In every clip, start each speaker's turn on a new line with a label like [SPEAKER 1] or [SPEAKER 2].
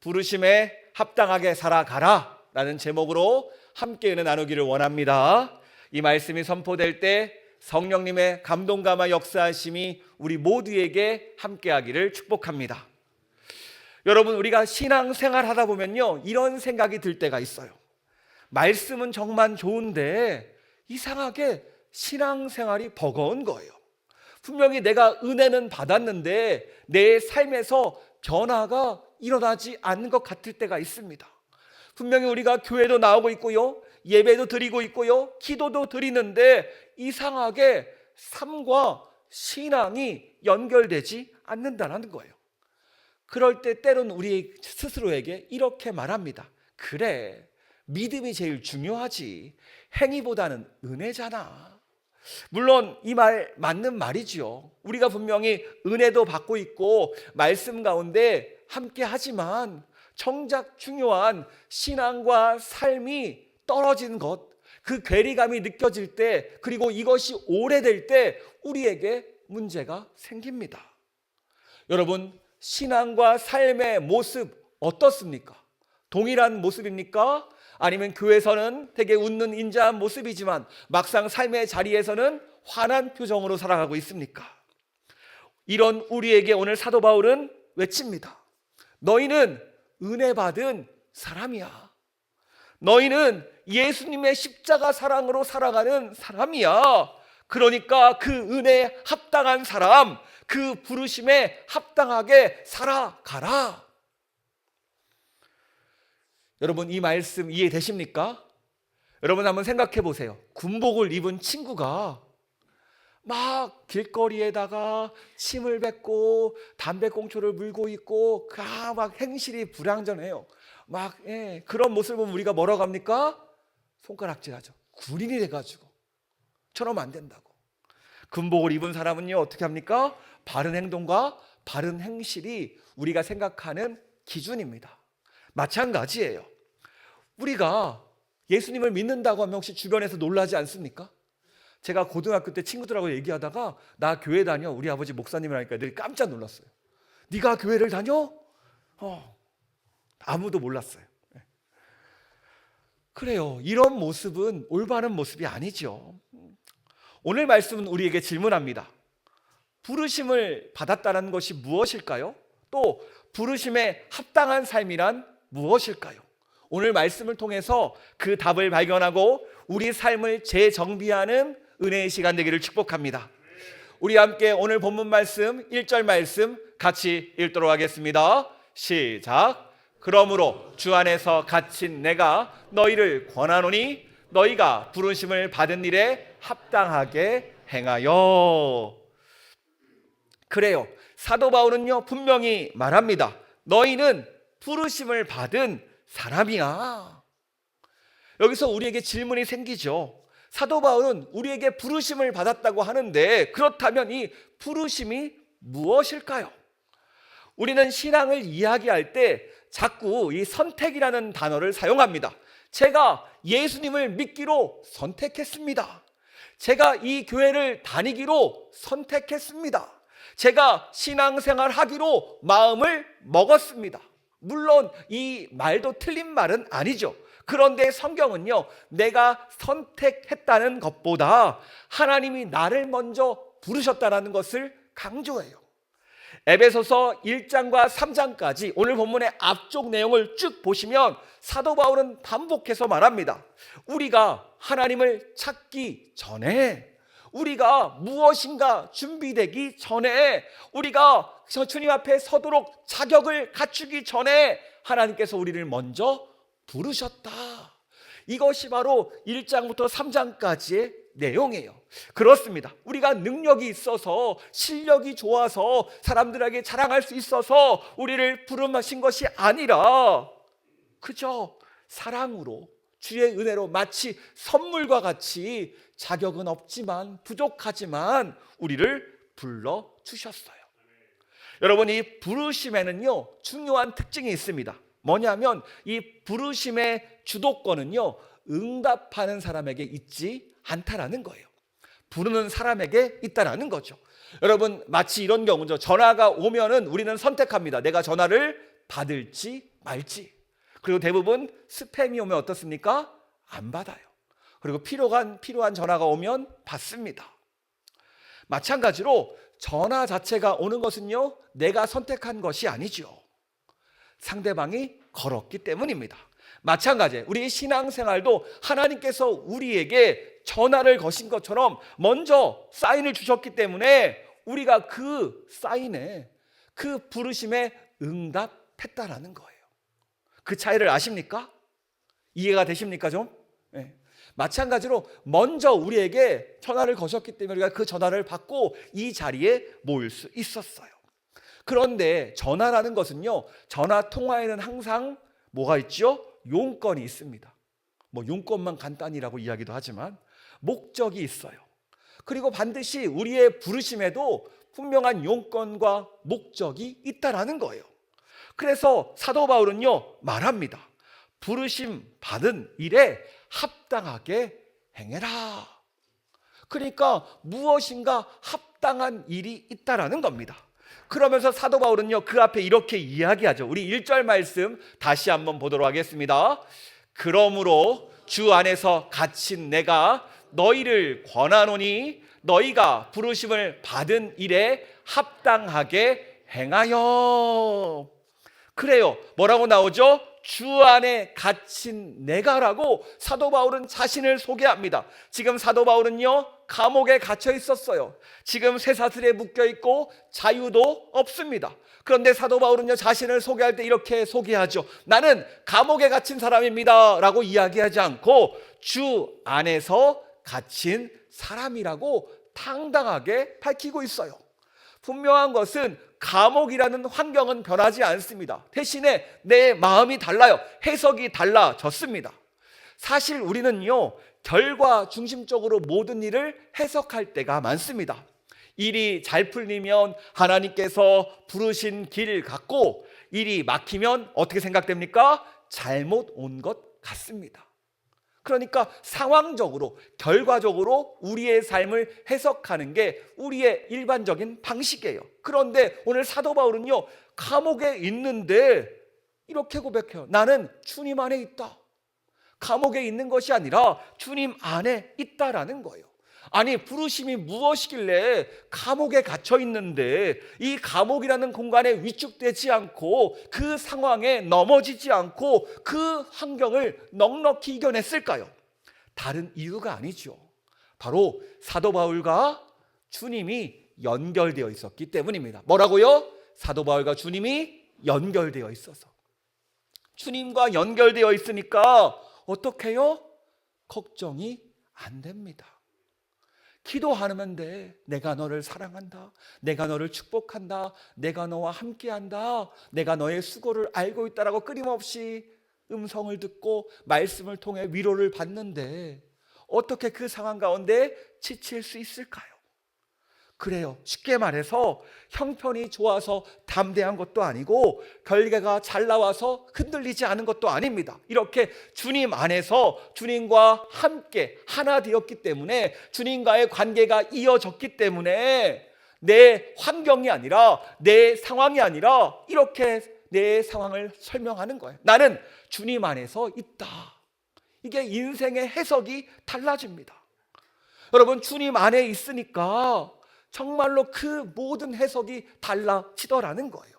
[SPEAKER 1] 부르심에 합당하게 살아가라 라는 제목으로 함께 은혜 나누기를 원합니다. 이 말씀이 선포될 때 성령님의 감동감화 역사하심이 우리 모두에게 함께하기를 축복합니다. 여러분, 우리가 신앙생활 하다 보면요, 이런 생각이 들 때가 있어요. 말씀은 정말 좋은데 이상하게 신앙생활이 버거운 거예요. 분명히 내가 은혜는 받았는데 내 삶에서 변화가 일어나지 않는 것 같을 때가 있습니다. 분명히 우리가 교회도 나오고 있고요, 예배도 드리고 있고요, 기도도 드리는데 이상하게 삶과 신앙이 연결되지 않는다는 거예요. 그럴 때 때로는 우리 스스로에게 이렇게 말합니다. 그래, 믿음이 제일 중요하지 행위보다는 은혜잖아. 물론 이 말 맞는 말이지요. 우리가 분명히 은혜도 받고 있고 말씀 가운데 함께 하지만 정작 중요한 신앙과 삶이 떨어진 것, 그 괴리감이 느껴질 때, 그리고 이것이 오래될 때 우리에게 문제가 생깁니다. 여러분, 신앙과 삶의 모습 어떻습니까? 동일한 모습입니까? 아니면 교회에서는 되게 웃는 인자한 모습이지만 막상 삶의 자리에서는 환한 표정으로 살아가고 있습니까? 이런 우리에게 오늘 사도 바울은 외칩니다. 너희는 은혜 받은 사람이야. 너희는 예수님의 십자가 사랑으로 살아가는 사람이야. 그러니까 그 은혜에 합당한 사람, 그 부르심에 합당하게 살아가라. 여러분, 이 말씀 이해되십니까? 여러분 한번 생각해 보세요. 군복을 입은 친구가 막 길거리에다가 침을 뱉고 담배꽁초를 물고 있고 막 행실이 불량전해요. 그런 모습을 보면 우리가 뭐라고 합니까? 손가락질하죠. 군인이 돼가지고 저러면 안 된다고. 군복을 입은 사람은요, 어떻게 합니까? 바른 행동과 바른 행실이 우리가 생각하는 기준입니다. 마찬가지예요. 우리가 예수님을 믿는다고 하면 혹시 주변에서 놀라지 않습니까? 제가 고등학교 때 친구들하고 얘기하다가 나 교회 다녀, 우리 아버지 목사님이라니까 애들이 깜짝 놀랐어요. 네가 교회를 다녀? 아무도 몰랐어요. 그래요. 이런 모습은 올바른 모습이 아니죠. 오늘 말씀은 우리에게 질문합니다. 부르심을 받았다는 것이 무엇일까요? 또 부르심에 합당한 삶이란 무엇일까요? 오늘 말씀을 통해서 그 답을 발견하고 우리 삶을 재정비하는 은혜의 시간 되기를 축복합니다. 우리 함께 오늘 본문 말씀 1절 말씀 같이 읽도록 하겠습니다. 시작. 그러므로 주 안에서 갇힌 내가 너희를 권하노니 너희가 부르심을 받은 일에 합당하게 행하여. 그래요. 사도 바울은요, 분명히 말합니다. 너희는 부르심을 받은 사람이야. 여기서 우리에게 질문이 생기죠. 사도 바울은 우리에게 부르심을 받았다고 하는데 그렇다면 이 부르심이 무엇일까요? 우리는 신앙을 이야기할 때 자꾸 이 선택이라는 단어를 사용합니다. 제가 예수님을 믿기로 선택했습니다. 제가 이 교회를 다니기로 선택했습니다. 제가 신앙생활 하기로 마음을 먹었습니다. 물론 이 말도 틀린 말은 아니죠. 그런데 성경은요, 내가 선택했다는 것보다 하나님이 나를 먼저 부르셨다는 것을 강조해요. 에베소서 1장과 3장까지 오늘 본문의 앞쪽 내용을 쭉 보시면 사도 바울은 반복해서 말합니다. 우리가 하나님을 찾기 전에, 우리가 무엇인가 준비되기 전에, 우리가 주님 앞에 서도록 자격을 갖추기 전에 하나님께서 우리를 먼저 부르셨다. 이것이 바로 1장부터 3장까지의 내용이에요. 그렇습니다. 우리가 능력이 있어서 실력이 좋아서 사람들에게 자랑할 수 있어서 우리를 부름하신 것이 아니라 그저 사랑으로 주의 은혜로 마치 선물과 같이 자격은 없지만 부족하지만 우리를 불러주셨어요. 여러분, 이 부르심에는요 중요한 특징이 있습니다. 뭐냐면 이 부르심의 주도권은요 응답하는 사람에게 있지 않다라는 거예요. 부르는 사람에게 있다라는 거죠. 여러분, 마치 이런 경우죠. 전화가 오면은 우리는 선택합니다. 내가 전화를 받을지 말지. 그리고 대부분 스팸이 오면 어떻습니까? 안 받아요. 그리고 필요한 전화가 오면 받습니다. 마찬가지로 전화 자체가 오는 것은요, 내가 선택한 것이 아니죠. 상대방이 걸었기 때문입니다. 마찬가지예요. 우리 신앙생활도 하나님께서 우리에게 전화를 거신 것처럼 먼저 사인을 주셨기 때문에 우리가 그 사인에, 그 부르심에 응답했다라는 거예요. 그 차이를 아십니까? 이해가 되십니까 좀? 네. 마찬가지로 먼저 우리에게 전화를 거셨기 때문에 우리가 그 전화를 받고 이 자리에 모일 수 있었어요. 그런데 전화라는 것은요, 전화 통화에는 항상 뭐가 있죠? 용건이 있습니다. 뭐 용건만 간단히라고 이야기도 하지만 목적이 있어요. 그리고 반드시 우리의 부르심에도 분명한 용건과 목적이 있다라는 거예요. 그래서 사도 바울은요 말합니다. 부르심 받은 일에 합당하게 행해라. 그러니까 무엇인가 합당한 일이 있다라는 겁니다. 그러면서 사도 바울은요 그 앞에 이렇게 이야기하죠. 우리 1절 말씀 다시 한번 보도록 하겠습니다. 그러므로 주 안에서 갇힌 내가 너희를 권하노니 너희가 부르심을 받은 일에 합당하게 행하여. 그래요. 뭐라고 나오죠? 주 안에 갇힌 내가라고 사도 바울은 자신을 소개합니다. 지금 사도 바울은요 감옥에 갇혀 있었어요. 지금 쇠사슬에 묶여 있고 자유도 없습니다. 그런데 사도 바울은요 자신을 소개할 때 이렇게 소개하죠. 나는 감옥에 갇힌 사람입니다 라고 이야기하지 않고 주 안에서 갇힌 사람이라고 당당하게 밝히고 있어요. 분명한 것은 감옥이라는 환경은 변하지 않습니다. 대신에 내 마음이 달라요. 해석이 달라졌습니다. 사실 우리는요 결과 중심적으로 모든 일을 해석할 때가 많습니다. 일이 잘 풀리면 하나님께서 부르신 길 같고, 일이 막히면 어떻게 생각됩니까? 잘못 온 것 같습니다. 그러니까 상황적으로, 결과적으로 우리의 삶을 해석하는 게 우리의 일반적인 방식이에요. 그런데 오늘 사도 바울은요 감옥에 있는데 이렇게 고백해요. 나는 주님 안에 있다. 감옥에 있는 것이 아니라 주님 안에 있다라는 거예요. 아니 부르심이 무엇이길래 감옥에 갇혀 있는데 이 감옥이라는 공간에 위축되지 않고 그 상황에 넘어지지 않고 그 환경을 넉넉히 이겨냈을까요? 다른 이유가 아니죠. 바로 사도 바울과 주님이 연결되어 있었기 때문입니다. 뭐라고요? 사도 바울과 주님이 연결되어 있어서. 주님과 연결되어 있으니까 어떻게 해요? 걱정이 안 됩니다. 기도하면 돼. 내가 너를 사랑한다. 내가 너를 축복한다. 내가 너와 함께한다. 내가 너의 수고를 알고 있다라고 끊임없이 음성을 듣고 말씀을 통해 위로를 받는데 어떻게 그 상황 가운데 지칠 수 있을까요? 그래요. 쉽게 말해서 형편이 좋아서 담대한 것도 아니고 결과가 잘 나와서 흔들리지 않은 것도 아닙니다. 이렇게 주님 안에서 주님과 함께 하나 되었기 때문에, 주님과의 관계가 이어졌기 때문에 내 환경이 아니라, 내 상황이 아니라 이렇게 내 상황을 설명하는 거예요. 나는 주님 안에서 있다. 이게 인생의 해석이 달라집니다. 여러분, 주님 안에 있으니까 정말로 그 모든 해석이 달라지더라는 거예요.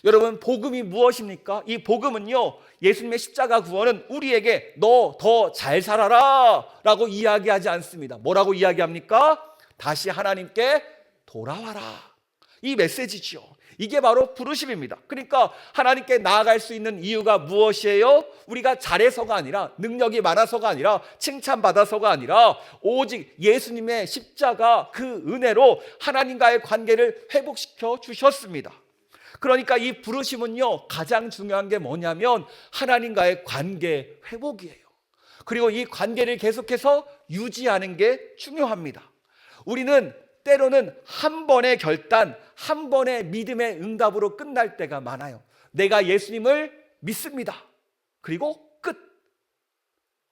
[SPEAKER 1] 여러분, 복음이 무엇입니까? 이 복음은요, 예수님의 십자가 구원은 우리에게 너 더 잘 살아라 라고 이야기하지 않습니다. 뭐라고 이야기합니까? 다시 하나님께 돌아와라. 이 메시지죠. 이게 바로 부르심입니다. 그러니까 하나님께 나아갈 수 있는 이유가 무엇이에요? 우리가 잘해서가 아니라, 능력이 많아서가 아니라, 칭찬받아서가 아니라 오직 예수님의 십자가 그 은혜로 하나님과의 관계를 회복시켜 주셨습니다. 그러니까 이 부르심은요 가장 중요한 게 뭐냐면 하나님과의 관계 회복이에요. 그리고 이 관계를 계속해서 유지하는 게 중요합니다. 우리는 때로는 한 번의 결단, 한 번의 믿음의 응답으로 끝날 때가 많아요. 내가 예수님을 믿습니다. 그리고 끝.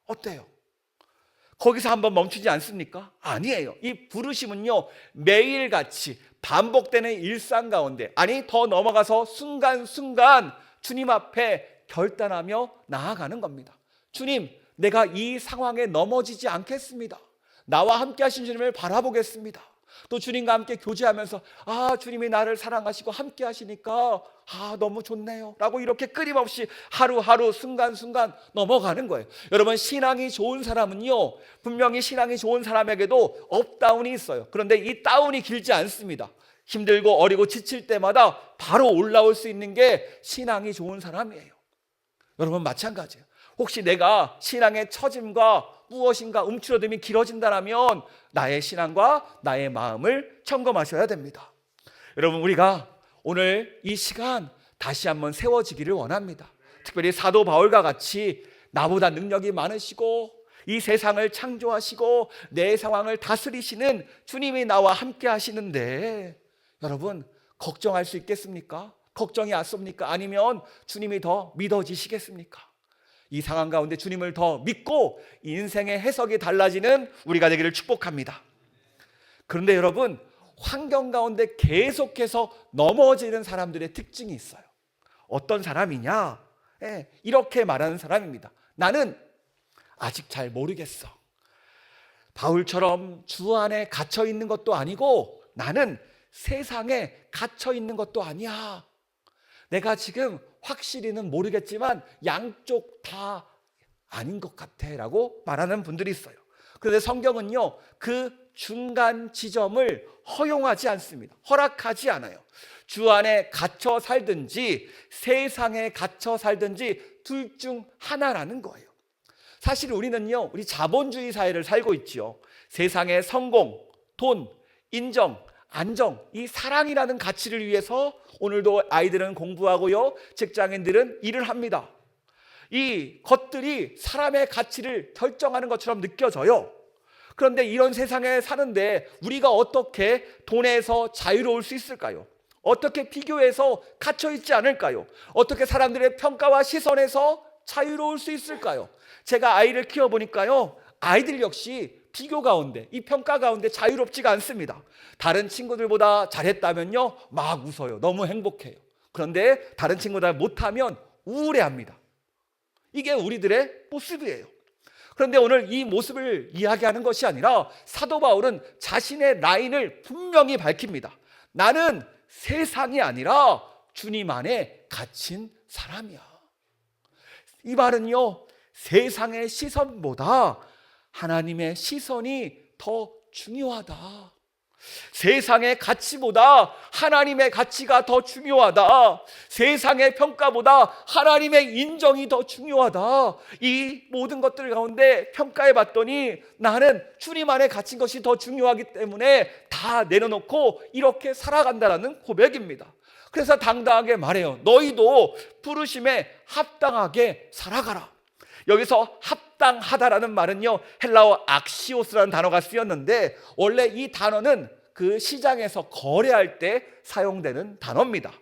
[SPEAKER 1] 어때요? 거기서 한번 멈추지 않습니까? 아니에요. 이 부르심은요 매일같이 반복되는 일상 가운데, 아니 더 넘어가서 순간순간 주님 앞에 결단하며 나아가는 겁니다. 주님, 내가 이 상황에 넘어지지 않겠습니다. 나와 함께 하신 주님을 바라보겠습니다. 또 주님과 함께 교제하면서 주님이 나를 사랑하시고 함께 하시니까 너무 좋네요 라고 이렇게 끊임없이 하루하루 순간순간 넘어가는 거예요. 여러분, 신앙이 좋은 사람은요, 분명히 신앙이 좋은 사람에게도 업다운이 있어요. 그런데 이 다운이 길지 않습니다. 힘들고 어리고 지칠 때마다 바로 올라올 수 있는 게 신앙이 좋은 사람이에요. 여러분, 마찬가지예요. 혹시 내가 신앙의 처짐과 무엇인가 움츠러듦이 길어진다면 나의 신앙과 나의 마음을 점검하셔야 됩니다. 여러분, 우리가 오늘 이 시간 다시 한번 세워지기를 원합니다. 특별히 사도 바울과 같이 나보다 능력이 많으시고 이 세상을 창조하시고 내 상황을 다스리시는 주님이 나와 함께 하시는데, 여러분, 걱정할 수 있겠습니까? 걱정이 앞섭니까? 아니면 주님이 더 믿어지시겠습니까? 이 상황 가운데 주님을 더 믿고 인생의 해석이 달라지는 우리가 되기를 축복합니다. 그런데 여러분, 환경 가운데 계속해서 넘어지는 사람들의 특징이 있어요. 어떤 사람이냐? 이렇게 말하는 사람입니다. 나는 아직 잘 모르겠어. 바울처럼 주 안에 갇혀 있는 것도 아니고 나는 세상에 갇혀 있는 것도 아니야. 내가 지금 확실히는 모르겠지만 양쪽 다 아닌 것 같아 라고 말하는 분들이 있어요. 그런데 성경은요, 그 중간 지점을 허용하지 않습니다. 허락하지 않아요. 주 안에 갇혀 살든지 세상에 갇혀 살든지 둘 중 하나라는 거예요. 사실 우리는요, 우리 자본주의 사회를 살고 있죠. 세상의 성공, 돈, 인정, 안정, 이 사랑이라는 가치를 위해서 오늘도 아이들은 공부하고요, 직장인들은 일을 합니다. 이 것들이 사람의 가치를 결정하는 것처럼 느껴져요. 그런데 이런 세상에 사는데 우리가 어떻게 돈에서 자유로울 수 있을까요? 어떻게 비교해서 갇혀있지 않을까요? 어떻게 사람들의 평가와 시선에서 자유로울 수 있을까요? 제가 아이를 키워보니까요, 아이들 역시 비교 가운데, 이 평가 가운데 자유롭지가 않습니다. 다른 친구들보다 잘했다면요, 막 웃어요. 너무 행복해요. 그런데 다른 친구들 못하면 우울해합니다. 이게 우리들의 모습이에요. 그런데 오늘 이 모습을 이야기하는 것이 아니라 사도 바울은 자신의 라인을 분명히 밝힙니다. 나는 세상이 아니라 주님 안에 갇힌 사람이야. 이 말은요, 세상의 시선보다 하나님의 시선이 더 중요하다. 세상의 가치보다 하나님의 가치가 더 중요하다. 세상의 평가보다 하나님의 인정이 더 중요하다. 이 모든 것들 가운데 평가해 봤더니 나는 주님 안에 갇힌 것이 더 중요하기 때문에 다 내려놓고 이렇게 살아간다는 고백입니다. 그래서 당당하게 말해요. 너희도 부르심에 합당하게 살아가라. 여기서 합당하다라는 말은요, 헬라어 악시오스라는 단어가 쓰였는데 원래 이 단어는 그 시장에서 거래할 때 사용되는 단어입니다.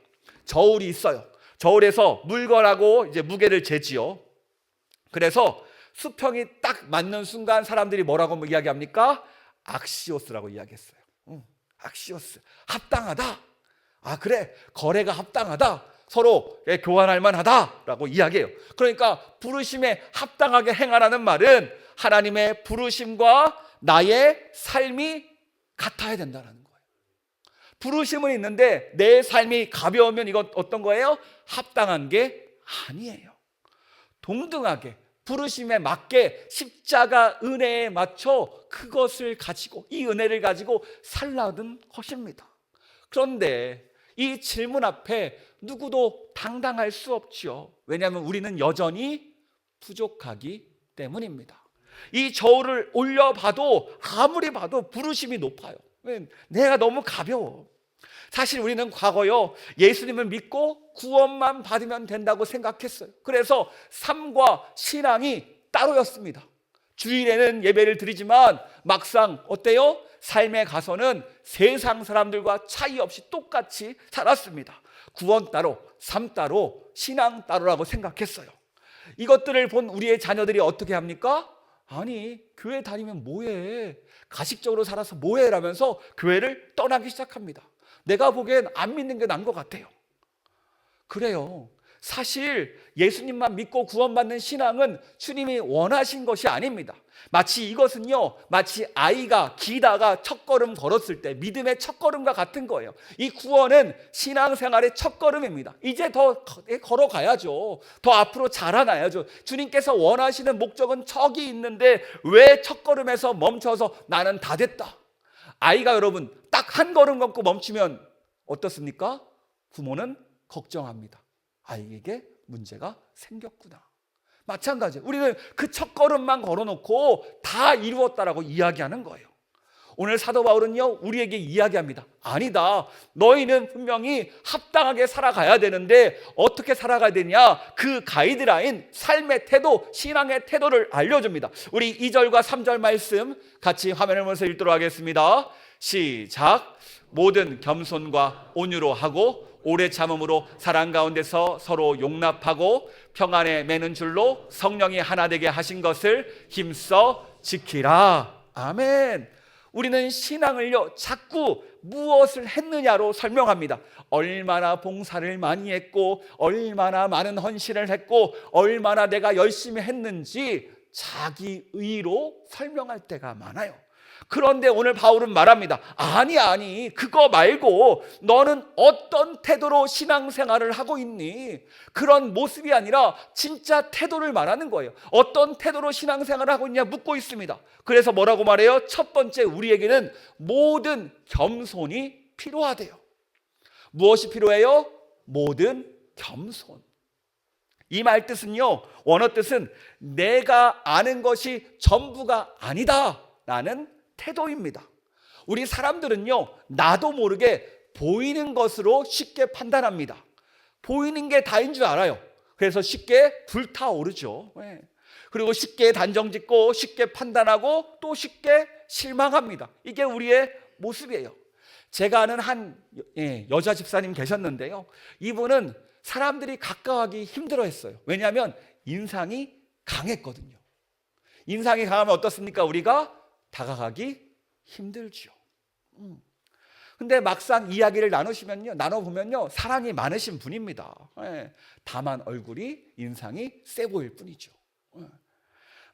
[SPEAKER 1] 저울이 있어요. 저울에서 물건하고 이제 무게를 재지요. 그래서 수평이 딱 맞는 순간 사람들이 뭐라고 이야기합니까? 악시오스라고 이야기했어요. 악시오스, 합당하다. 그래, 거래가 합당하다. 서로 교환할 만하다라고 이야기해요. 그러니까 부르심에 합당하게 행하라는 말은 하나님의 부르심과 나의 삶이 같아야 된다는 거예요. 부르심은 있는데 내 삶이 가벼우면 이건 어떤 거예요? 합당한 게 아니에요. 동등하게 부르심에 맞게 십자가 은혜에 맞춰 그것을 가지고, 이 은혜를 가지고 살라는 것입니다. 그런데 이 질문 앞에 누구도 당당할 수 없죠. 왜냐하면 우리는 여전히 부족하기 때문입니다. 이 저울을 올려봐도 아무리 봐도 부르심이 높아요. 내가 너무 가벼워. 사실 우리는 과거요, 예수님을 믿고 구원만 받으면 된다고 생각했어요. 그래서 삶과 신앙이 따로였습니다. 주일에는 예배를 드리지만 막상 어때요? 삶에 가서는 세상 사람들과 차이 없이 똑같이 살았습니다. 구원 따로, 삶 따로, 신앙 따로라고 생각했어요. 이것들을 본 우리의 자녀들이 어떻게 합니까? 아니, 교회 다니면 뭐해? 가식적으로 살아서 뭐해? 라면서 교회를 떠나기 시작합니다. 내가 보기엔 안 믿는 게 나은 것 같아요. 그래요. 사실 예수님만 믿고 구원받는 신앙은 주님이 원하신 것이 아닙니다. 마치 이것은요, 마치 아이가 기다가 첫걸음 걸었을 때 믿음의 첫걸음과 같은 거예요. 이 구원은 신앙생활의 첫걸음입니다. 이제 더 걸어가야죠. 더 앞으로 자라나야죠. 주님께서 원하시는 목적은 저기 있는데 왜 첫걸음에서 멈춰서 나는 다 됐다. 아이가 여러분 딱 한 걸음 걷고 멈추면 어떻습니까? 부모는 걱정합니다. 아이에게 문제가 생겼구나. 마찬가지예요. 우리는 그 첫걸음만 걸어놓고 다 이루었다라고 이야기하는 거예요. 오늘 사도 바울은요, 우리에게 이야기합니다. 아니다. 너희는 분명히 합당하게 살아가야 되는데 어떻게 살아가야 되냐? 그 가이드라인, 삶의 태도, 신앙의 태도를 알려줍니다. 우리 2절과 3절 말씀 같이 화면을 보면서 읽도록 하겠습니다. 시작. 모든 겸손과 온유로 하고 오래 참음으로 사랑 가운데서 서로 용납하고 평안에 매는 줄로 성령이 하나 되게 하신 것을 힘써 지키라. 아멘. 우리는 신앙을요, 자꾸 무엇을 했느냐로 설명합니다. 얼마나 봉사를 많이 했고 얼마나 많은 헌신을 했고 얼마나 내가 열심히 했는지 자기 의로 설명할 때가 많아요. 그런데 오늘 바울은 말합니다. 아니 그거 말고 너는 어떤 태도로 신앙생활을 하고 있니? 그런 모습이 아니라 진짜 태도를 말하는 거예요. 어떤 태도로 신앙생활을 하고 있냐 묻고 있습니다. 그래서 뭐라고 말해요? 첫 번째, 우리에게는 모든 겸손이 필요하대요. 무엇이 필요해요? 모든 겸손. 이 말 뜻은요, 원어 뜻은 내가 아는 것이 전부가 아니다 라는 태도입니다. 우리 사람들은요, 나도 모르게 보이는 것으로 쉽게 판단합니다. 보이는 게 다인 줄 알아요. 그래서 쉽게 불타오르죠. 그리고 쉽게 단정짓고 쉽게 판단하고 또 쉽게 실망합니다. 이게 우리의 모습이에요. 제가 아는 한 여자 집사님 계셨는데요, 이분은 사람들이 가까워하기 힘들어했어요. 왜냐하면 인상이 강했거든요. 인상이 강하면 어떻습니까? 우리가 다가가기 힘들죠. 근데 막상 이야기를 나눠보면요, 사랑이 많으신 분입니다. 다만 얼굴이 인상이 세 보일 뿐이죠.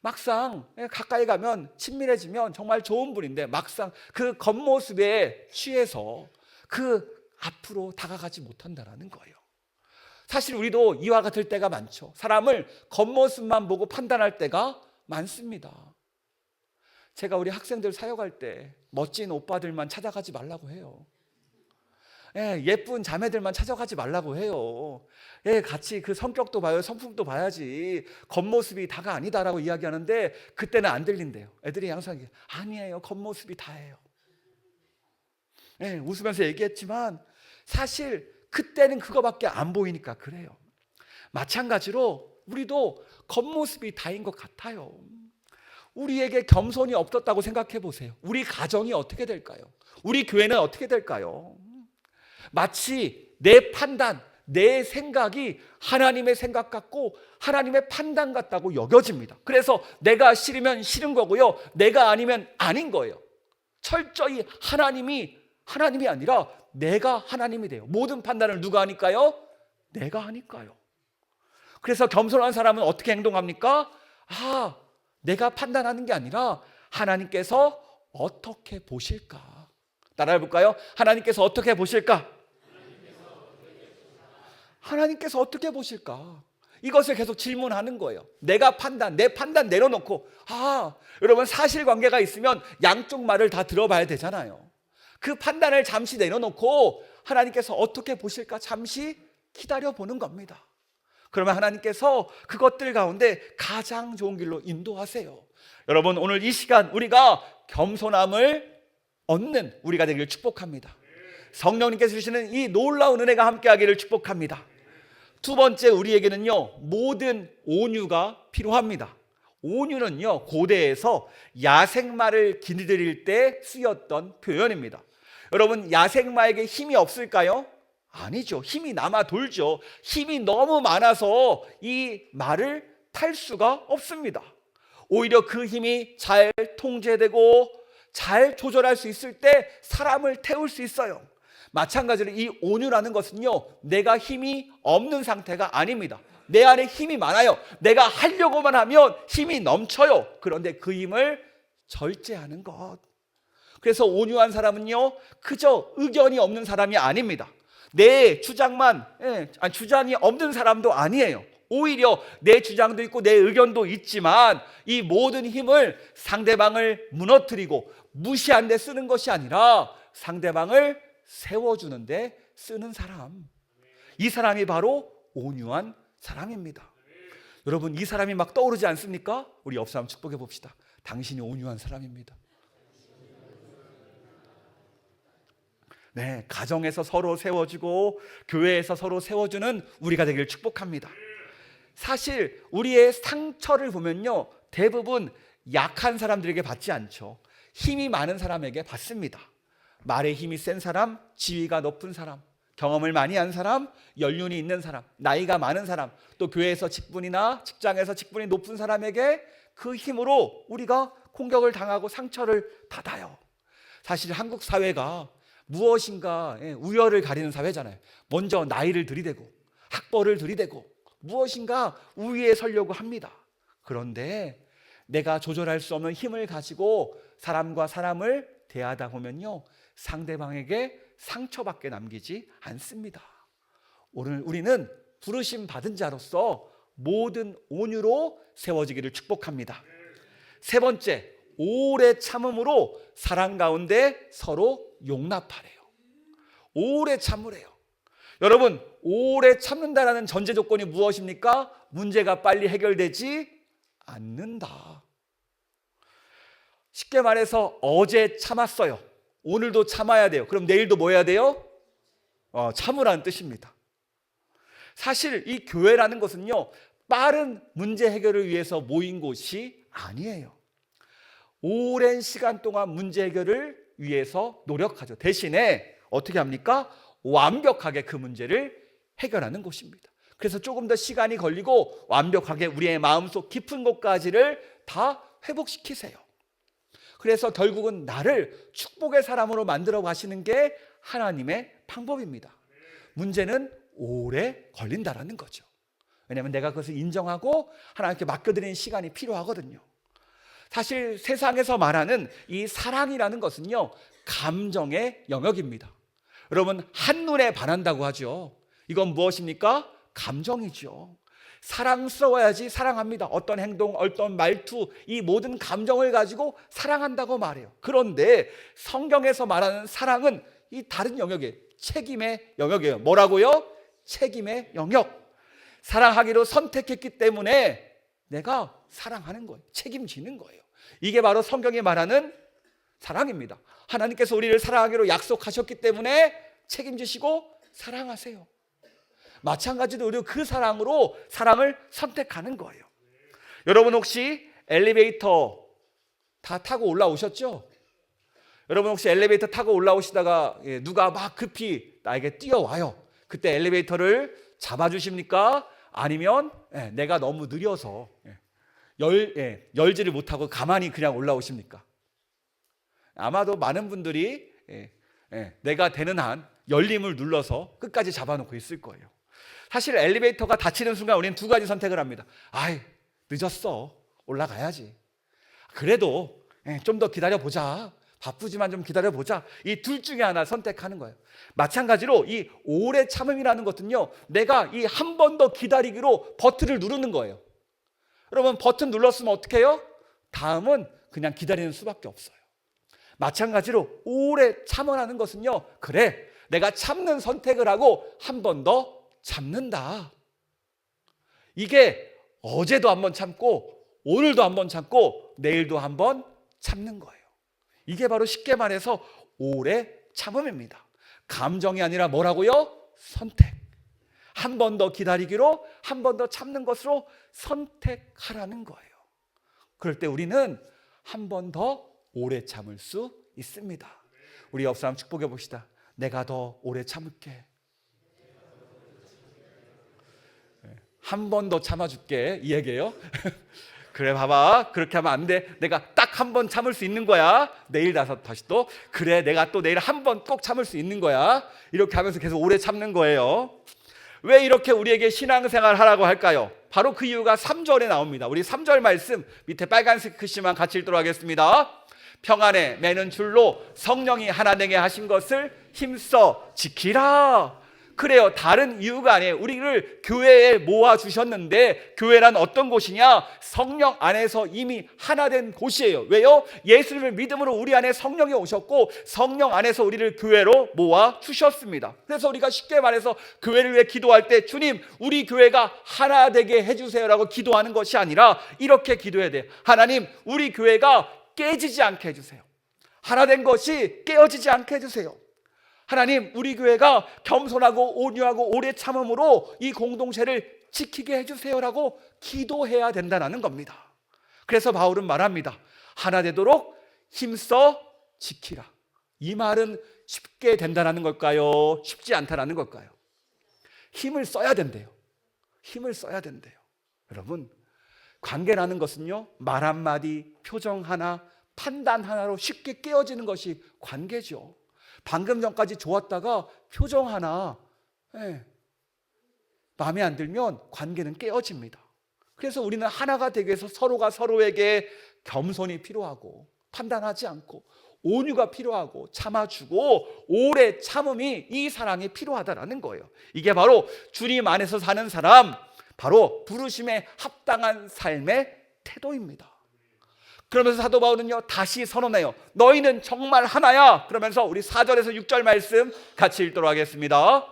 [SPEAKER 1] 막상 가까이 가면 친밀해지면 정말 좋은 분인데 막상 그 겉모습에 취해서 그 앞으로 다가가지 못한다는 거예요. 사실 우리도 이와 같을 때가 많죠. 사람을 겉모습만 보고 판단할 때가 많습니다. 제가 우리 학생들 사역할 때 멋진 오빠들만 찾아가지 말라고 해요. 예쁜 자매들만 찾아가지 말라고 해요. 같이 그 성격도 봐요, 성품도 봐야지 겉모습이 다가 아니다라고 이야기하는데 그때는 안 들린대요. 애들이 항상 아니에요, 겉모습이 다예요. 웃으면서 얘기했지만 사실 그때는 그거밖에 안 보이니까 그래요. 마찬가지로 우리도 겉모습이 다인 것 같아요. 우리에게 겸손이 없었다고 생각해 보세요. 우리 가정이 어떻게 될까요? 우리 교회는 어떻게 될까요? 마치 내 판단, 내 생각이 하나님의 생각 같고 하나님의 판단 같다고 여겨집니다. 그래서 내가 싫으면 싫은 거고요, 내가 아니면 아닌 거예요. 철저히 하나님이 아니라 내가 하나님이 돼요. 모든 판단을 누가 하니까요? 내가 하니까요. 그래서 겸손한 사람은 어떻게 행동합니까? 내가 판단하는 게 아니라 하나님께서 어떻게 보실까? 따라해 볼까요? 하나님께서 어떻게 보실까? 하나님께서 어떻게 보실까? 이것을 계속 질문하는 거예요. 내 판단 내려놓고 여러분 사실관계가 있으면 양쪽 말을 다 들어봐야 되잖아요. 그 판단을 잠시 내려놓고 하나님께서 어떻게 보실까 잠시 기다려보는 겁니다. 그러면 하나님께서 그것들 가운데 가장 좋은 길로 인도하세요. 여러분 오늘 이 시간 우리가 겸손함을 얻는 우리가 되기를 축복합니다. 성령님께서 주시는 이 놀라운 은혜가 함께하기를 축복합니다. 두 번째, 우리에게는요 모든 온유가 필요합니다. 온유는요 고대에서 야생마를 길들일 때 쓰였던 표현입니다. 여러분 야생마에게 힘이 없을까요? 아니죠. 힘이 남아 돌죠. 힘이 너무 많아서 이 말을 탈 수가 없습니다. 오히려 그 힘이 잘 통제되고 잘 조절할 수 있을 때 사람을 태울 수 있어요. 마찬가지로 이 온유라는 것은요, 내가 힘이 없는 상태가 아닙니다. 내 안에 힘이 많아요. 내가 하려고만 하면 힘이 넘쳐요. 그런데 그 힘을 절제하는 것. 그래서 온유한 사람은요, 그저 의견이 없는 사람이 아닙니다. 내 주장만, 주장이 없는 사람도 아니에요. 오히려 내 주장도 있고 내 의견도 있지만 이 모든 힘을 상대방을 무너뜨리고 무시한 데 쓰는 것이 아니라 상대방을 세워주는 데 쓰는 사람. 이 사람이 바로 온유한 사람입니다. 여러분, 이 사람이 막 떠오르지 않습니까? 우리 옆 사람 축복해 봅시다. 당신이 온유한 사람입니다. 네, 가정에서 서로 세워주고 교회에서 서로 세워주는 우리가 되기를 축복합니다. 사실 우리의 상처를 보면요, 대부분 약한 사람들에게 받지 않죠. 힘이 많은 사람에게 받습니다. 말에 힘이 센 사람, 지위가 높은 사람, 경험을 많이 한 사람, 연륜이 있는 사람, 나이가 많은 사람, 또 교회에서 직분이나 직장에서 직분이 높은 사람에게 그 힘으로 우리가 공격을 당하고 상처를 받아요. 사실 한국 사회가 무엇인가 우열을 가리는 사회잖아요. 먼저 나이를 들이대고 학벌을 들이대고 무엇인가 우위에 서려고 합니다. 그런데 내가 조절할 수 없는 힘을 가지고 사람과 사람을 대하다 보면요, 상대방에게 상처밖에 남기지 않습니다. 오늘 우리는 부르심 받은 자로서 모든 온유로 세워지기를 축복합니다. 세 번째, 오래 참음으로 사랑 가운데 서로 용납하래요. 오래 참으래요. 여러분, 오래 참는다라는 전제 조건이 무엇입니까? 문제가 빨리 해결되지 않는다. 쉽게 말해서 어제 참았어요. 오늘도 참아야 돼요. 그럼 내일도 뭐 해야 돼요? 참으라는 뜻입니다. 사실 이 교회라는 것은요, 빠른 문제 해결을 위해서 모인 곳이 아니에요. 오랜 시간 동안 문제 해결을 위해서 노력하죠. 대신에 어떻게 합니까? 완벽하게 그 문제를 해결하는 곳입니다. 그래서 조금 더 시간이 걸리고 완벽하게 우리의 마음속 깊은 곳까지를 다 회복시키세요. 그래서 결국은 나를 축복의 사람으로 만들어 가시는 게 하나님의 방법입니다. 문제는 오래 걸린다라는 거죠. 왜냐하면 내가 그것을 인정하고 하나님께 맡겨드리는 시간이 필요하거든요. 사실 세상에서 말하는 이 사랑이라는 것은요, 감정의 영역입니다. 여러분, 한눈에 반한다고 하죠. 이건 무엇입니까? 감정이죠. 사랑스러워야지 사랑합니다. 어떤 행동, 어떤 말투, 이 모든 감정을 가지고 사랑한다고 말해요. 그런데 성경에서 말하는 사랑은 이 다른 영역이에요. 책임의 영역이에요. 뭐라고요? 책임의 영역. 사랑하기로 선택했기 때문에 내가 사랑하는 거예요. 책임지는 거예요. 이게 바로 성경이 말하는 사랑입니다. 하나님께서 우리를 사랑하기로 약속하셨기 때문에 책임지시고 사랑하세요. 마찬가지로 우리도 그 사랑으로 사랑을 선택하는 거예요. 여러분, 혹시 엘리베이터 다 타고 올라오셨죠? 여러분, 혹시 엘리베이터 타고 올라오시다가 누가 막 급히 나에게 뛰어와요. 그때 엘리베이터를 잡아주십니까? 아니면 내가 너무 느려서 열지를 못하고 가만히 그냥 올라오십니까? 아마도 많은 분들이 내가 되는 한 열림을 눌러서 끝까지 잡아놓고 있을 거예요. 사실 엘리베이터가 닫히는 순간 우리는 두 가지 선택을 합니다. 아이, 늦었어. 올라가야지. 그래도 좀 더 기다려보자. 바쁘지만 좀 기다려보자. 이 둘 중에 하나 선택하는 거예요. 마찬가지로 이 오래 참음이라는 것은요, 내가 이 한 번 더 기다리기로 버튼을 누르는 거예요. 여러분, 버튼 눌렀으면 어떻게 해요? 다음은 그냥 기다리는 수밖에 없어요. 마찬가지로 오래 참으라는 것은요, 그래, 내가 참는 선택을 하고 한 번 더 참는다. 이게 어제도 한번 참고 오늘도 한번 참고 내일도 한번 참는 거예요. 이게 바로 쉽게 말해서 오래 참음입니다. 감정이 아니라 뭐라고요? 선택. 한 번 더 기다리기로, 한 번 더 참는 것으로 선택하라는 거예요. 그럴 때 우리는 한 번 더 오래 참을 수 있습니다. 우리 옆 사람 축복해 봅시다. 내가 더 오래 참을게. 한 번 더 참아줄게. 이 얘기예요. 그래, 봐봐, 그렇게 하면 안 돼. 내가 딱 딱 한 번 참을 수 있는 거야. 내일 다시 또 그래 내가 또 내일 한 번 꼭 참을 수 있는 거야. 이렇게 하면서 계속 오래 참는 거예요. 왜 이렇게 우리에게 신앙생활 하라고 할까요? 바로 그 이유가 3절에 나옵니다. 우리 3절 말씀 밑에 빨간색 글씨만 같이 읽도록 하겠습니다. 평안에 매는 줄로 성령이 하나 되게 하신 것을 힘써 지키라. 그래요. 다른 이유가 아니에요. 우리를 교회에 모아주셨는데 교회란 어떤 곳이냐? 성령 안에서 이미 하나 된 곳이에요. 왜요? 예수님을 믿음으로 우리 안에 성령이 오셨고 성령 안에서 우리를 교회로 모아주셨습니다. 그래서 우리가 쉽게 말해서 교회를 위해 기도할 때 주님 우리 교회가 하나 되게 해주세요 라고 기도하는 것이 아니라 이렇게 기도해야 돼요. 하나님 우리 교회가 깨지지 않게 해주세요. 하나 된 것이 깨어지지 않게 해주세요. 하나님 우리 교회가 겸손하고 온유하고 오래 참음으로 이 공동체를 지키게 해주세요라고 기도해야 된다는 겁니다. 그래서 바울은 말합니다. 하나 되도록 힘써 지키라. 이 말은 쉽게 된다는 걸까요? 쉽지 않다는 걸까요? 힘을 써야 된대요. 힘을 써야 된대요. 여러분 관계라는 것은요 말 한마디 표정 하나 판단 하나로 쉽게 깨어지는 것이 관계죠. 방금 전까지 좋았다가 표정 하나 마음에 안 들면 관계는 깨어집니다. 그래서 우리는 하나가 되기 위해서 서로가 서로에게 겸손이 필요하고 판단하지 않고 온유가 필요하고 참아주고 오래 참음이 이 사랑이 필요하다라는 거예요. 이게 바로 주님 안에서 사는 사람, 바로 부르심에 합당한 삶의 태도입니다. 그러면서 사도 바울은요 다시 선언해요. 너희는 정말 하나야. 그러면서 우리 4절에서 6절 말씀 같이 읽도록 하겠습니다.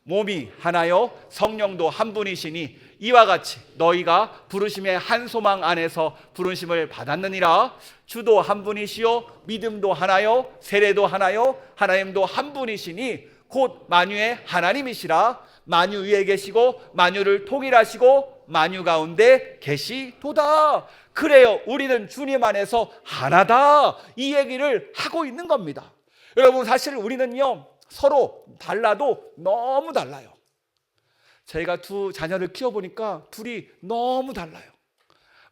[SPEAKER 1] 몸이 하나요 성령도 한 분이시니 이와 같이 너희가 부르심의 한 소망 안에서 부르심을 받았느니라. 주도 한 분이시요 믿음도 하나요 세례도 하나요 하나님도 한 분이시니 곧 만유의 하나님이시라. 만유 위에 계시고 만유를 통일하시고 만유 가운데 계시도다. 그래요 우리는 주님 안에서 하나다 이 얘기를 하고 있는 겁니다. 여러분 사실 우리는요 서로 달라도 너무 달라요. 저희가 두 자녀를 키워보니까 둘이 너무 달라요.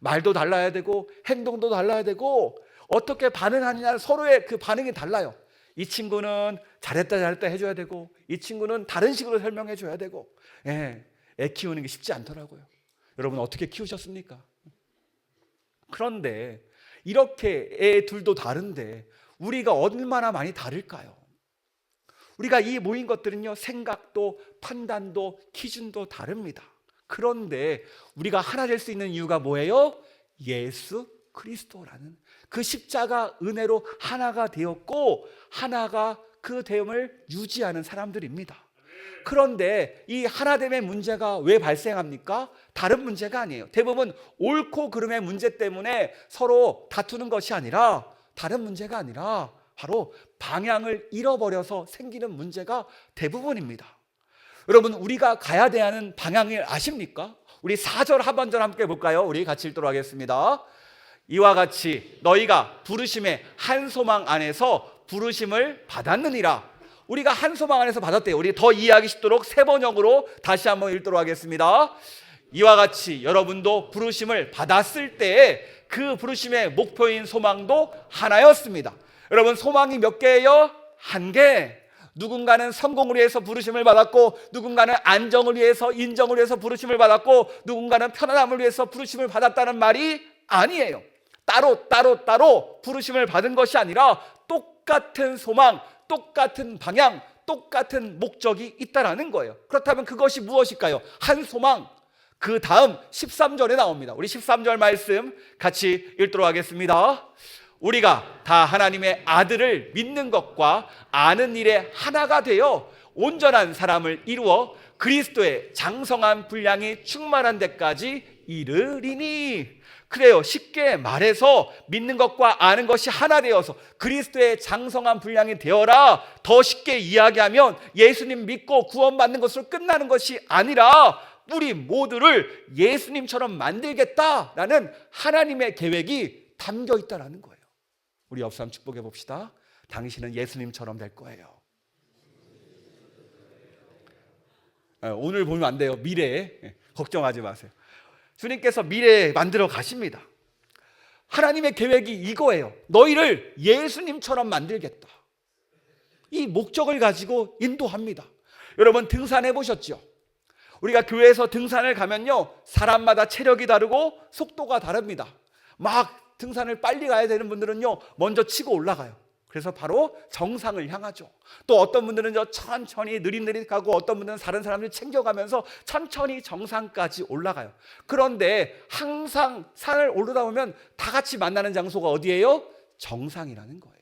[SPEAKER 1] 말도 달라야 되고 행동도 달라야 되고 어떻게 반응하느냐 서로의 그 반응이 달라요. 이 친구는 잘했다 해줘야 되고 이 친구는 다른 식으로 설명해 줘야 되고 애 키우는 게 쉽지 않더라고요. 여러분 어떻게 키우셨습니까? 그런데 이렇게 애 둘도 다른데 우리가 얼마나 많이 다를까요? 우리가 이 모인 것들은요 생각도 판단도 기준도 다릅니다. 그런데 우리가 하나 될 수 있는 이유가 뭐예요? 예수 그리스도라는 그 십자가 은혜로 하나가 되었고 하나가 그 되음을 유지하는 사람들입니다. 그런데 이 하나됨의 문제가 왜 발생합니까? 다른 문제가 아니에요. 대부분 옳고 그름의 문제 때문에 서로 다투는 것이 아니라 다른 문제가 아니라 바로 방향을 잃어버려서 생기는 문제가 대부분입니다. 여러분 우리가 가야 되는 방향을 아십니까? 우리 4절 하반절 함께 볼까요? 우리 같이 읽도록 하겠습니다. 이와 같이 너희가 부르심의 한 소망 안에서 부르심을 받았느니라. 우리가 한 소망 안에서 받았대요. 우리 더 이해하기 쉽도록 세 번역으로 다시 한번 읽도록 하겠습니다. 이와 같이 여러분도 부르심을 받았을 때에 그 부르심의 목표인 소망도 하나였습니다. 여러분 소망이 몇 개예요? 한 개. 누군가는 성공을 위해서 부르심을 받았고 누군가는 안정을 위해서 인정을 위해서 부르심을 받았고 누군가는 편안함을 위해서 부르심을 받았다는 말이 아니에요. 따로 부르심을 받은 것이 아니라 똑같은 소망, 똑같은 방향, 똑같은 목적이 있다라는 거예요. 그렇다면 그것이 무엇일까요? 한 소망. 그 다음 13절에 나옵니다. 우리 13절 말씀 같이 읽도록 하겠습니다. 우리가 다 하나님의 아들을 믿는 것과 아는 일에 하나가 되어 온전한 사람을 이루어 그리스도의 장성한 분량이 충만한 데까지 이르리니. 그래요. 쉽게 말해서 믿는 것과 아는 것이 하나 되어서 그리스도의 장성한 분량이 되어라. 더 쉽게 이야기하면 예수님 믿고 구원받는 것으로 끝나는 것이 아니라 우리 모두를 예수님처럼 만들겠다라는 하나님의 계획이 담겨 있다는 거예요. 우리 옆 사람 축복해 봅시다. 당신은 예수님처럼 될 거예요. 오늘 보면 안 돼요. 미래에 걱정하지 마세요. 주님께서 미래에 만들어 가십니다. 하나님의 계획이 이거예요. 너희를 예수님처럼 만들겠다. 이 목적을 가지고 인도합니다. 여러분 등산해 보셨죠? 우리가 교회에서 등산을 가면요, 사람마다 체력이 다르고 속도가 다릅니다. 막 등산을 빨리 가야 되는 분들은요, 먼저 치고 올라가요. 그래서 바로 정상을 향하죠. 또 어떤 분들은 천천히 느릿느릿 가고, 어떤 분들은 다른 사람들 챙겨가면서 천천히 정상까지 올라가요. 그런데 항상 산을 오르다 보면 다 같이 만나는 장소가 어디예요? 정상이라는 거예요.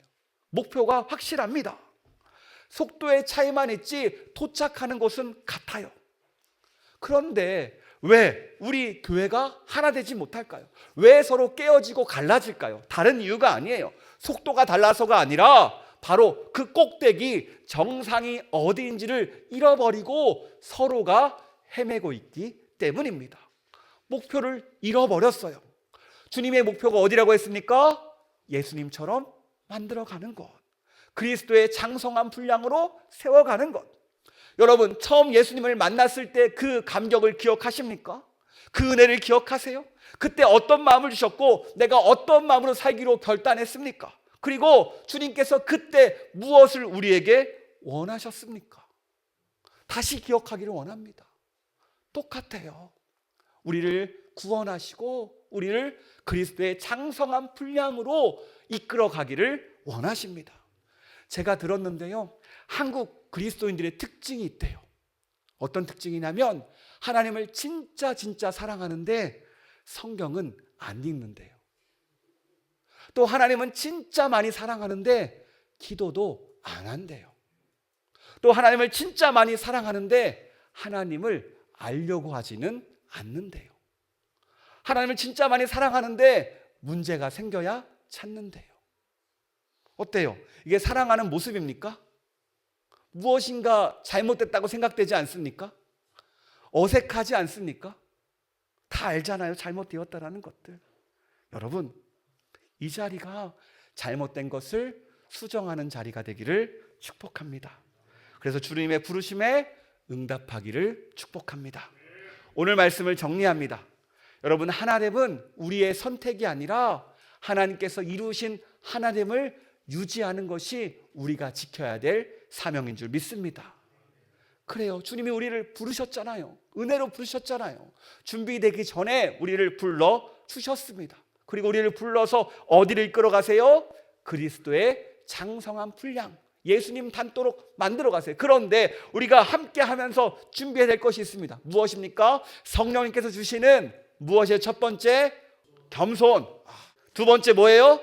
[SPEAKER 1] 목표가 확실합니다. 속도의 차이만 있지 도착하는 곳은 같아요. 그런데 왜 우리 교회가 하나 되지 못할까요? 왜 서로 깨어지고 갈라질까요? 다른 이유가 아니에요. 속도가 달라서가 아니라 바로 그 꼭대기 정상이 어디인지를 잃어버리고 서로가 헤매고 있기 때문입니다. 목표를 잃어버렸어요. 주님의 목표가 어디라고 했습니까? 예수님처럼 만들어가는 것, 그리스도의 장성한 분량으로 세워가는 것. 여러분 처음 예수님을 만났을 때 그 감격을 기억하십니까? 그 은혜를 기억하세요? 그때 어떤 마음을 주셨고 내가 어떤 마음으로 살기로 결단했습니까? 그리고 주님께서 그때 무엇을 우리에게 원하셨습니까? 다시 기억하기를 원합니다. 똑같아요. 우리를 구원하시고 우리를 그리스도의 장성한 분량으로 이끌어 가기를 원하십니다. 제가 들었는데요, 한국 그리스도인들의 특징이 있대요. 어떤 특징이냐면 하나님을 진짜 사랑하는데 성경은 안 읽는데요. 또 하나님은 진짜 많이 사랑하는데 기도도 안 한대요. 또 하나님을 진짜 많이 사랑하는데 하나님을 알려고 하지는 않는데요. 하나님을 진짜 많이 사랑하는데 문제가 생겨야 찾는데요. 어때요? 이게 사랑하는 모습입니까? 무엇인가 잘못됐다고 생각되지 않습니까? 어색하지 않습니까? 다 알잖아요, 잘못되었다라는 것들. 여러분, 이 자리가 잘못된 것을 수정하는 자리가 되기를 축복합니다. 그래서 주님의 부르심에 응답하기를 축복합니다. 오늘 말씀을 정리합니다. 여러분, 하나됨은 우리의 선택이 아니라 하나님께서 이루신 하나됨을 유지하는 것이 우리가 지켜야 될 사명인 줄 믿습니다. 그래요, 주님이 우리를 부르셨잖아요. 은혜로 부르셨잖아요. 준비되기 전에 우리를 불러주셨습니다. 그리고 우리를 불러서 어디를 이끌어 가세요? 그리스도의 장성한 분량, 예수님 닮도록 만들어 가세요. 그런데 우리가 함께 하면서 준비해야 될 것이 있습니다. 무엇입니까? 성령님께서 주시는 무엇이에요? 첫 번째, 겸손. 두 번째 뭐예요?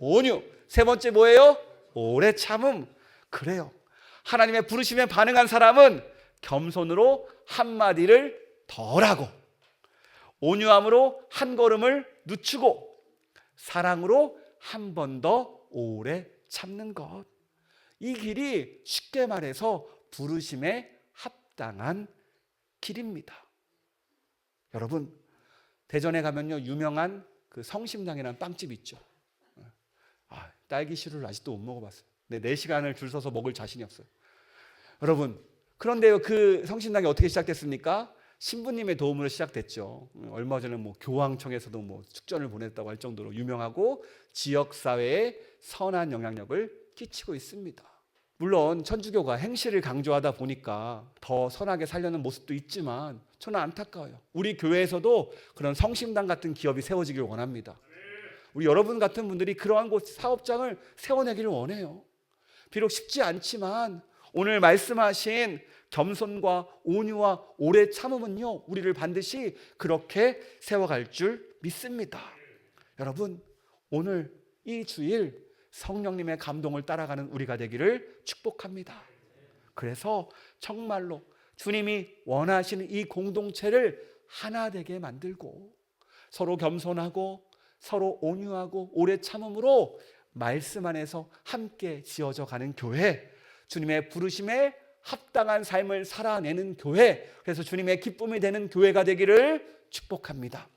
[SPEAKER 1] 온유. 세 번째 뭐예요? 오래 참음. 그래요, 하나님의 부르심에 반응한 사람은 겸손으로 한마디를 덜하고, 온유함으로 한 걸음을 늦추고, 사랑으로 한 번 더 오래 참는 것. 이 길이 쉽게 말해서 부르심에 합당한 길입니다. 여러분, 대전에 가면요, 유명한 그 성심당이라는 빵집 있죠. 딸기시루를 아직도 못 먹어봤어요. 네, 4시간을 줄 서서 먹을 자신이 없어요. 여러분, 그런데요, 그 성심당이 어떻게 시작됐습니까? 신부님의 도움으로 시작됐죠. 얼마 전에 교황청에서도 축전을 보냈다고 할 정도로 유명하고 지역사회에 선한 영향력을 끼치고 있습니다. 물론 천주교가 행실을 강조하다 보니까 더 선하게 살려는 모습도 있지만 저는 안타까워요. 우리 교회에서도 그런 성심당 같은 기업이 세워지길 원합니다. 우리 여러분 같은 분들이 그러한 곳 사업장을 세워내기를 원해요. 비록 쉽지 않지만 오늘 말씀하신 겸손과 온유와 오래 참음은요, 우리를 반드시 그렇게 세워갈 줄 믿습니다. 여러분, 오늘 이 주일 성령님의 감동을 따라가는 우리가 되기를 축복합니다. 그래서 정말로 주님이 원하시는 이 공동체를 하나 되게 만들고 서로 겸손하고 서로 온유하고 오래 참음으로 말씀 안에서 함께 지어져 가는 교회, 주님의 부르심에 합당한 삶을 살아내는 교회, 그래서 주님의 기쁨이 되는 교회가 되기를 축복합니다.